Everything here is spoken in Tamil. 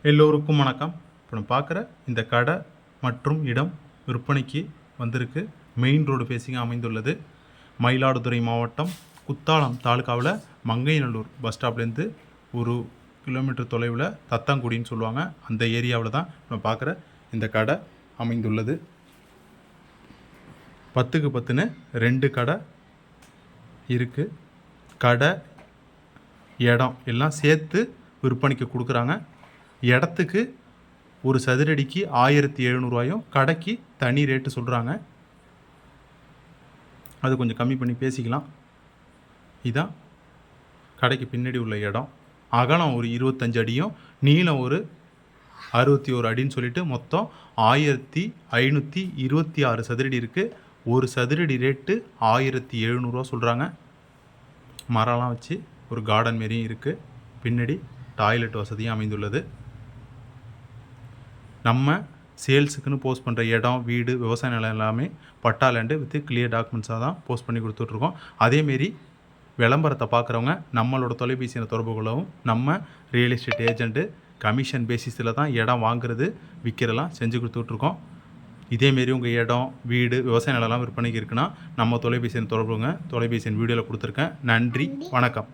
எல்லோருக்கும் வணக்கம். இப்போ நம்ம பார்க்குற இந்த கடை மற்றும் இடம் விற்பனைக்கு வந்திருக்கு. மெயின் ரோடு ஃபேஸிங்காக அமைந்துள்ளது. மயிலாடுதுறை மாவட்டம் குத்தாலம் தாலுக்காவில் மங்கைநல்லூர் பஸ் ஸ்டாப்லேருந்து 1 கிலோமீட்டர் தொலைவில் தத்தாங்குடின்னு சொல்லுவாங்க. அந்த ஏரியாவில் தான் நம்ம பார்க்குற இந்த கடை அமைந்துள்ளது. 10க்கு 10ன்னு 2 கடை இருக்குது. கடை இடம் எல்லாம் சேர்த்து விற்பனைக்கு கொடுக்குறாங்க. இடத்துக்கு ஒரு சதுரடிக்கு 1700 ரூபாயும், கடைக்கு தனி ரேட்டு சொல்கிறாங்க. அது கொஞ்சம் கம்மி பண்ணி பேசிக்கலாம். இதுதான் கடைக்கு பின்னாடி உள்ள இடம். அகலம் ஒரு 25 அடியும் நீளம் ஒரு 61 அடின்னு சொல்லிட்டு மொத்தம் 1526 சதுரடி இருக்குது. ஒரு சதுரடி ரேட்டு 1700 ரூபா சொல்கிறாங்க. மரம்லாம் வச்சு ஒரு கார்டன் மாரியும் இருக்குது. பின்னாடி டாய்லெட் வசதியும் அமைந்துள்ளது. நம்ம சேல்ஸுக்குன்னு போஸ்ட் பண்ணுற இடம், வீடு, விவசாய நிலம் எல்லாமே பட்டா லேண்டு வித் கிளியர் டாக்குமெண்ட்ஸாக தான் போஸ்ட் பண்ணி கொடுத்துட்ருக்கோம். அதேமாரி விளம்பரத்தை பார்க்குறவங்க நம்மளோட தொலைபேசியில் தொடர்பு கொள்ளவும். நம்ம ரியல் எஸ்டேட் ஏஜென்ட்டு கமிஷன் பேசிஸில் தான் இடம் வாங்குறது விற்கிறலாம் செஞ்சு கொடுத்துட்ருக்கோம். இதேமாரி உங்கள் இடம், வீடு, விவசாய நிலம்லாம் விற்பனைக்கு இருக்குன்னா நம்ம தொலைபேசியில் தொடர்புங்க. தொலைபேசியின் வீடியோவில் கொடுத்துருக்கேன். நன்றி, வணக்கம்.